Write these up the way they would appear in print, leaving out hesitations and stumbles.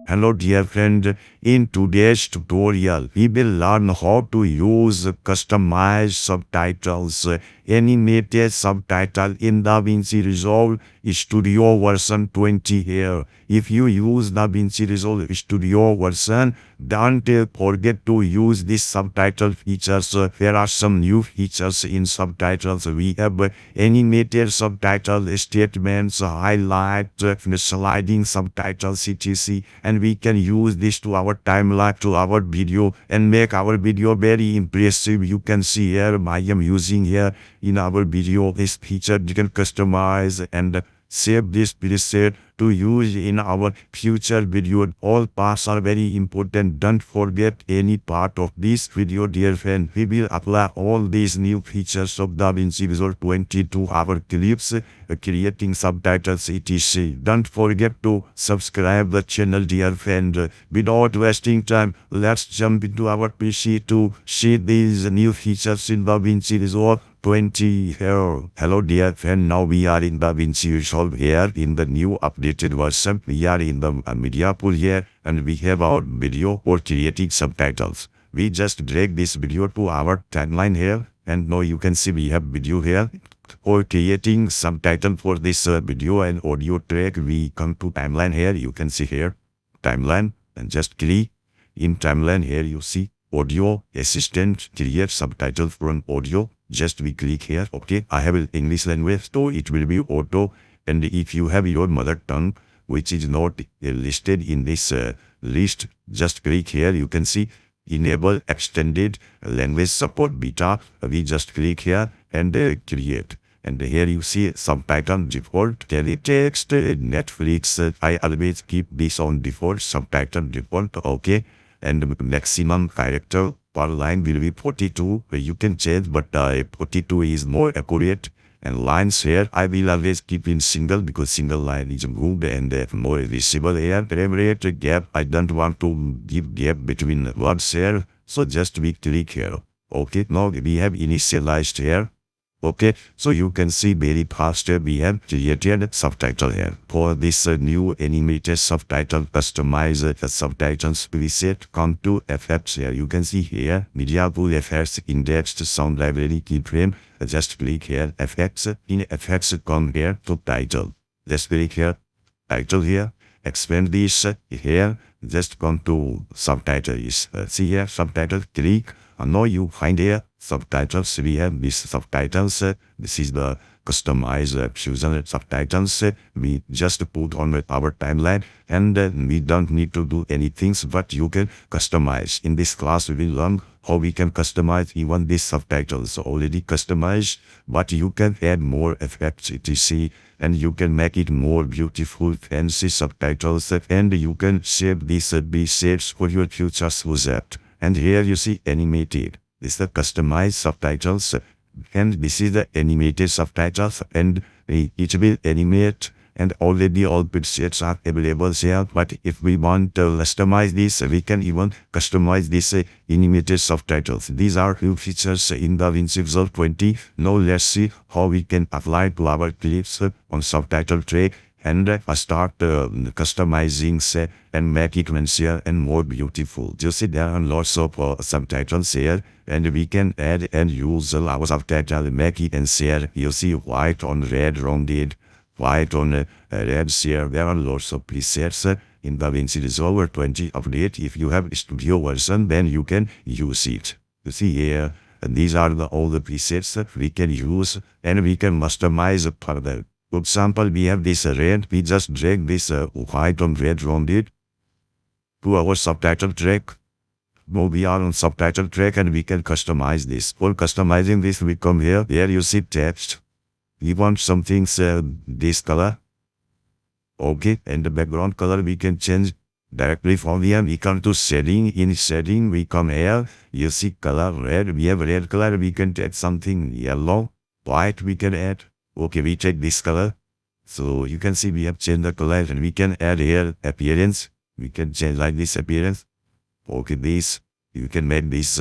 Hello dear friend, in today's tutorial we will learn how to use customized subtitles, animated subtitle in DaVinci Resolve Studio version 20 here. If you use DaVinci Resolve Studio version, don't forget to use this subtitle features. There are some new features in subtitles. We have animated subtitle statements, highlight, sliding subtitles, etc. And we can use this to our timeline, to our video, and make our video very impressive. You can see here I am using here in our video this feature. You can customize and save this preset to use in our future video. All parts are very important. Don't forget any part of this video, dear friend. We will apply all these new features of DaVinci Resolve 20 to our clips, creating subtitles, etc. Don't forget to subscribe the channel, dear friend. Without wasting time, let's jump into our PC to see these new features in DaVinci Resolve 20 here. Hello dear friend, now we are in DaVinci Resolve here in the new updated version. We are in the media pool here and we have our video for creating subtitles. We just drag this video to our timeline here and now you can see we have video here. For creating subtitle for this video and audio track, we come to timeline here. You can see here timeline and just click in timeline here. You see audio assistant, create subtitles from audio. Just we click here. Okay, I have English language, so it will be auto. And if you have your mother tongue which is not listed in this list, just click here. You can see enable extended language support beta. We just click here and create. And here you see subtitle default, teletext, Netflix. I always keep this on default, subtitle default. Okay, and maximum character per line will be 42. You can change, but 42 is more accurate. And lines here I will always keep in single because single line is good and more visible here. Frame rate gap, I don't want to give gap between words here, so just we click here. Okay, now we have initialized here. Okay, so you can see very fast we have created subtitle here. For this new animated subtitle, customize the subtitles preset, come to effects here. You can see here media pool effects, indexed sound library keyframe. Just click here effects. In effects come here to title. Just click here title here. Expand this here. Just come to subtitles. See here subtitle, click. Now you find here subtitles. We have these subtitles. This is the customized fusion subtitles. We just put on our timeline and we don't need to do anything, but you can customize. In this class we will learn how we can customize even these subtitles already customized, but you can add more effects, etc. And you can make it more beautiful, fancy subtitles, and you can save these presets for your future project. And here you see animated. This is the customized subtitles, and this is the animated subtitles, and it will animate, and already all presets are available here. But if we want to customize this, we can even customize this animated subtitles. These are new features in DaVinci Resolve 20. Now let's see how we can apply to our clips on subtitle track and start customizing and make it fancier and more beautiful. You see there are lots of subtitles here, and we can add and use our subtitle, make it and share. You see white on red rounded, white on red share. There are lots of presets in DaVinci Resolve 20 update. If you have studio version, then you can use it. You see here, these are all the presets that we can use, and we can customize further. For example, we have this red. We just drag this white on red rounded to our subtitle track. Now we are on subtitle track and we can customize this. For customizing this, we come here. Here you see text. We want something this color. Okay, and the background color we can change directly from here. We come to setting. In setting, we come here. You see color red. We have red color. We can add something yellow. White we can add. Okay, we take this color. So you can see we have changed the color, and we can add here appearance. We can change like this appearance. Okay, this. You can make this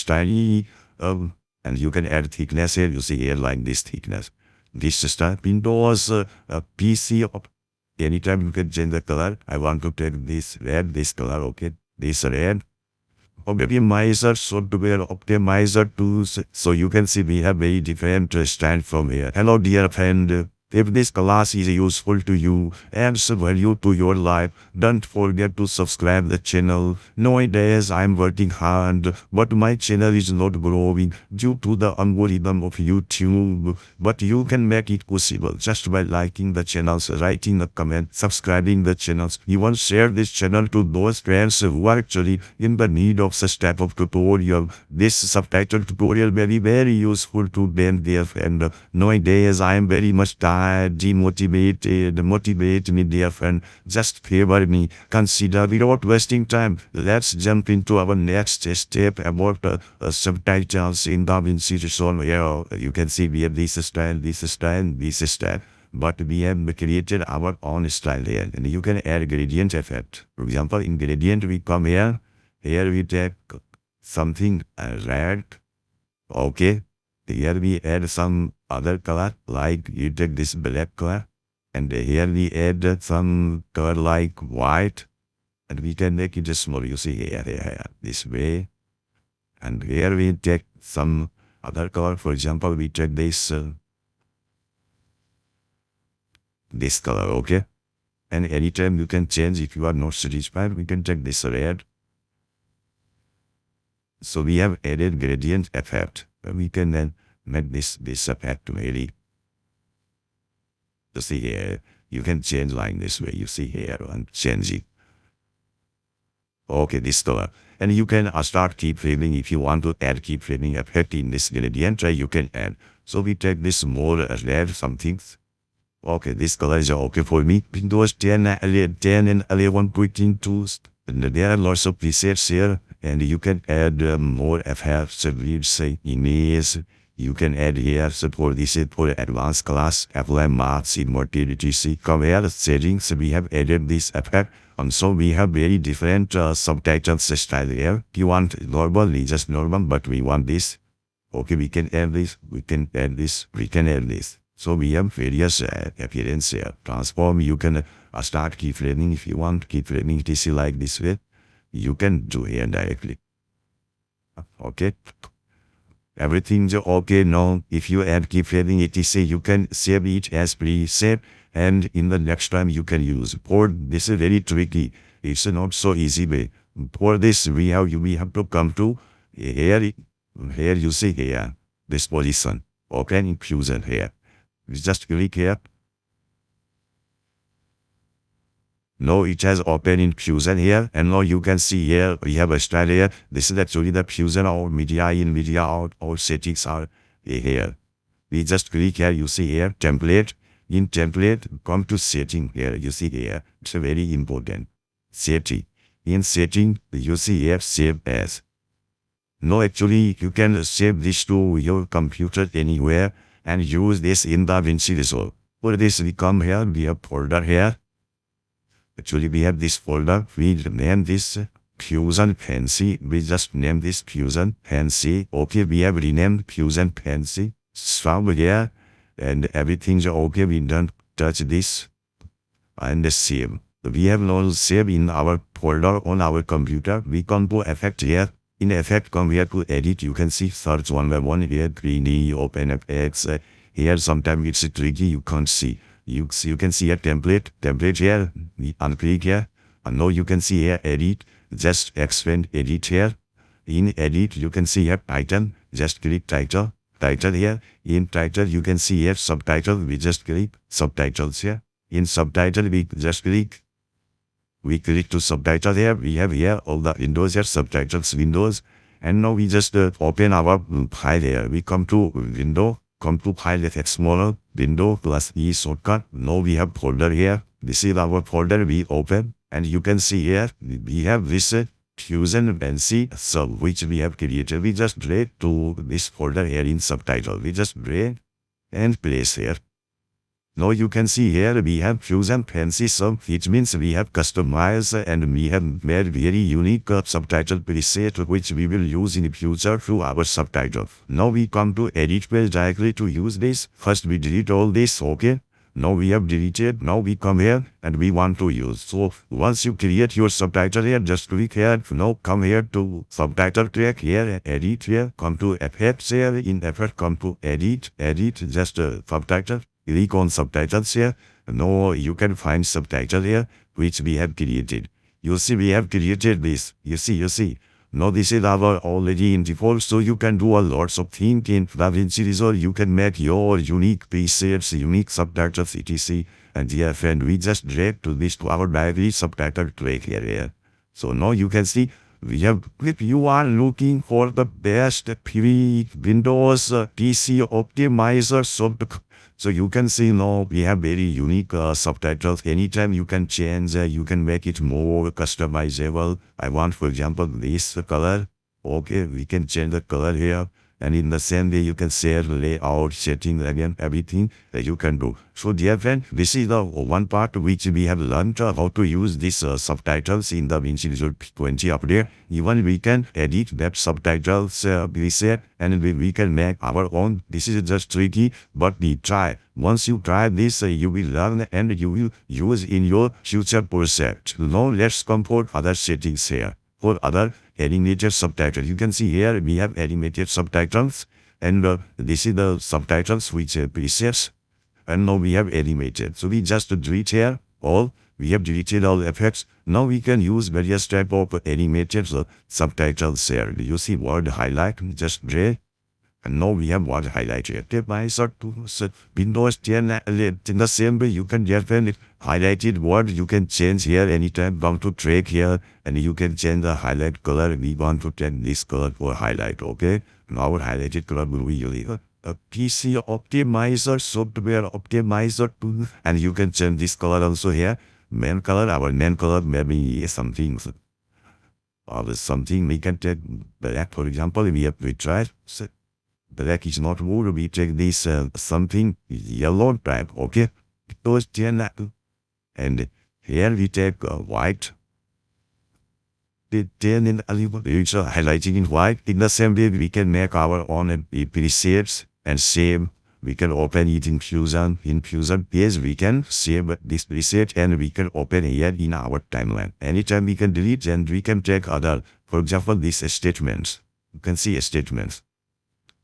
tiny. And you can add thickness here. You see here like this thickness. This style Windows PC Anytime you can change the color. I want to take this red, this color, okay, this red. Optimizer software optimizer tools. So you can see we have very different stand from here. Hello dear friend. If this class is useful to you, adds value to your life, don't forget to subscribe the channel. Nowadays I'm working hard, but my channel is not growing due to the algorithm of YouTube. But you can make it possible just by liking the channels, writing a comment, subscribing the channels. Even share this channel to those friends who are actually in the need of such type of tutorial. This subtitle tutorial very useful to them, dear friend. Nowadays I am very much tired, demotivated. Motivate me, dear friend. Just favor me. Consider without wasting time. Let's jump into our next step about subtitles in DaVinci Resolve. Here you can see we have this style, this style, this style. But we have created our own style here. And you can add gradient effect. For example, in gradient we come here. Here we take something red. Okay. Here we add some other color, like you take this black color, and here we add some color like white, and we can make it small. You see here, this way, and here we take some other color. For example, we take this this color, okay. And anytime you can change. If you are not satisfied, we can take this red. So we have added gradient effect. We can then make this effect really. You see here, you can change like this way. You see here and change it. Okay, this color. And you can start keyframing. If you want to add keyframing effect in this gradient, you can add. So we take this more red something. Okay, this color is okay for me. Windows 10 and 11 quick tools. And there are lots of presets here. And you can add more effects. We say image. You can add here support this for advanced class, apply maths, immortality. Come here, settings. We have added this effect. And so we have very different subtitles style here. You want normal, just normal, but we want this. Okay, we can add this, we can add this, we can add this. So we have various appearance here. Transform, you can start keyframing if you want. Keyframing etc. like this way. You can do here directly. Okay. Everything's okay now. If you add keyframing etc., you can save it as preset, and in the next time you can use. For this is very tricky. It's not so easy way. For this we have to come to here. Here you see here this position. Open infusion here. We just click here. Now it has open in Fusion here, and now you can see here we have a style here. This is actually the Fusion or media in, media out, or settings are here. We just click here, you see here template. In template, come to setting here, you see here. It's very important. Setting. In setting, you see here save as. Now actually you can save this to your computer anywhere and use this in DaVinci Resolve. For this we come here, we have folder here. Actually, we have this folder. We name this Fusion Fancy. We just name this Fusion Fancy. Okay, we have renamed Fusion Fancy. So here, and everything's okay. We don't touch this. And save. We have now save in our folder on our computer. We come to effect here. In effect, come here to edit. You can see search one by one here. 3D, open effects. Here, sometimes it's tricky. You can't see. You can see a template here. We unclick here, and now you can see here edit. Just expand edit here. In edit you can see here title. Just click title here. In title you can see here subtitle. We just click subtitles here. In subtitle we just click. We click to subtitle here. We have here all the windows here, subtitles windows, and now we just open our file here. We come to window. Come to file effect smaller, window plus E shortcut. Now we have folder here. This is our folder we open, and you can see here we have this Fusion Fancy sub which we have created. We just drag to this folder here in subtitle. We just drag and place here. Now you can see here we have Fusion Fancy sub, which means we have customized and we have made very unique subtitle preset which we will use in the future through our subtitle. Now we come to edit page directly to use this. First we delete all this, okay. Now we have deleted. Now we come here and we want to use. So once you create your subtitle here, just click here. Now come here to subtitle track here, edit here, come to effects here. In effect, come to edit, just subtitle. Click on subtitles here. Now you can find subtitle here, which we have created. You see, we have created this. You see. Now this is our already in default, so you can do a lots of things in DaVinci Resolve. You can make your unique presets, unique subtitles, etc. And yeah, friend, we just drag to this to our library subtitle track here. So now you can see we have, if you are looking for the best pre Windows PC optimizer so you can see now we have very unique subtitles. Anytime you can change, you can make it more customizable. I want, for example, this color. Okay, we can change the color here. And in the same way, you can share layout, setting, again, everything that you can do. So dear friend, this is the one part which we have learned how to use these subtitles in the DaVinci Resolve 20 update. Even we can edit that subtitles preset and we can make our own. This is just tricky, but we try. Once you try this, you will learn and you will use in your future project. Now let's come for other settings here. For other animated subtitles, you can see here we have animated subtitles, and this is the subtitles which presets, and now we have animated. So we just delete here all. We have deleted all effects. Now we can use various type of animated subtitles here. You see word highlight, just drag. And now we have word highlighted. Windows 10 in the same way you can just highlighted word you can change here anytime. Come to track here and you can change the highlight color. We want to change this color for highlight. Okay. Now our highlighted color will be a PC optimizer, software optimizer tool, and you can change this color also here. Main color, our main color maybe something. Or something we can take black, for example. We have to try. Black is not wood. We take this something yellow type, okay? Those and here we take white. The 10 in it's highlighting in white. In the same way, we can make our own presets and save. We can open it in Fusion. In Fusion, yes, we can save this preset and we can open here in our timeline. Anytime we can delete and we can take other, for example, these statements. You can see statements.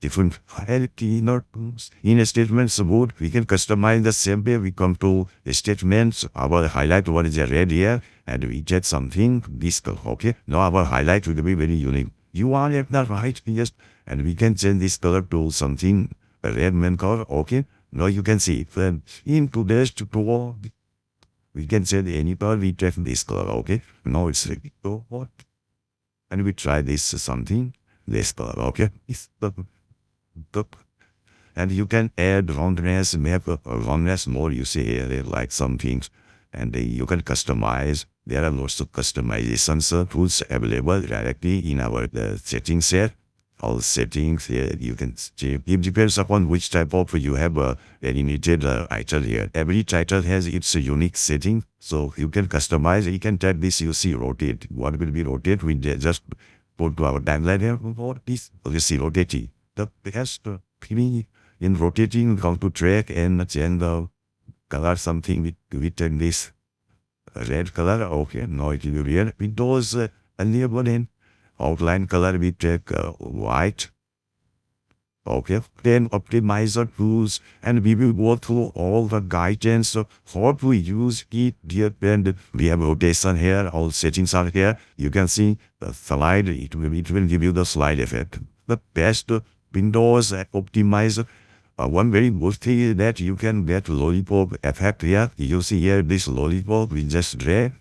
Different in statements mode, we can customize the same way. We come to statements, our highlight what is red here, and we get something this color. Okay, now our highlight will be very unique. You are at the right, yes, and we can change this color to something red main color. Okay, now you can see in today's tutorial we can change any color. We take this color. Okay, now it's ready. So what? And we try this something this color. Okay, it's the and you can add roundness, map roundness more. You see here like some things, and you can customize. There are lots of customization tools available directly in our settings here. All settings here you can change. It depends upon which type of you have animated title here. Every title has its unique setting, so you can customize. You can type this. You see rotate. What will be rotate? We just put to our timeline here. What is you see rotating? The best in rotating, how to track and change the color something with this red color. Okay, now it will be here. Windows enable in outline color we take white. Okay, then optimizer tools, and we will go through all the guidance of how to use it here. And we have rotation here, all settings are here. You can see the slide, it will give you the slide effect. The best Windows optimizer. One very good thing is that you can get lollipop effect here. You see here this lollipop we just drag.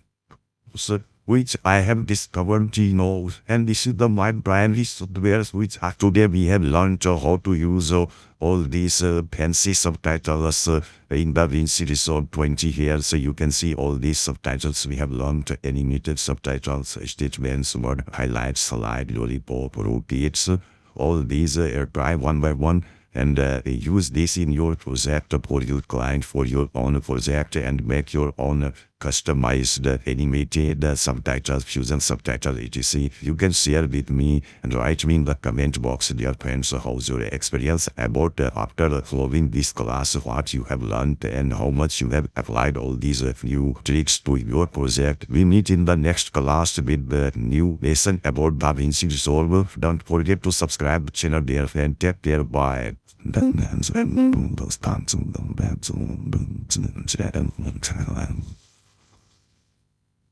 So, which I have discovered, and this is the my primary software which today we have learned how to use all these fancy subtitles in DaVinci Resolve 20 here. So you can see all these subtitles we have learned: animated subtitles, statements, word highlights, slide, lollipop, rotates. All these try one by one and use this in your project for your client, for your own project, and make your own customized animated subtitles, fusion subtitle, etc. You can share with me and write me in the comment box, dear friends, how's your experience about after following this class, what you have learned and how much you have applied all these new tricks to your project. We meet in the next class with the new lesson about DaVinci Resolve. Don't forget to subscribe the channel, dear friend. Take care. Bye.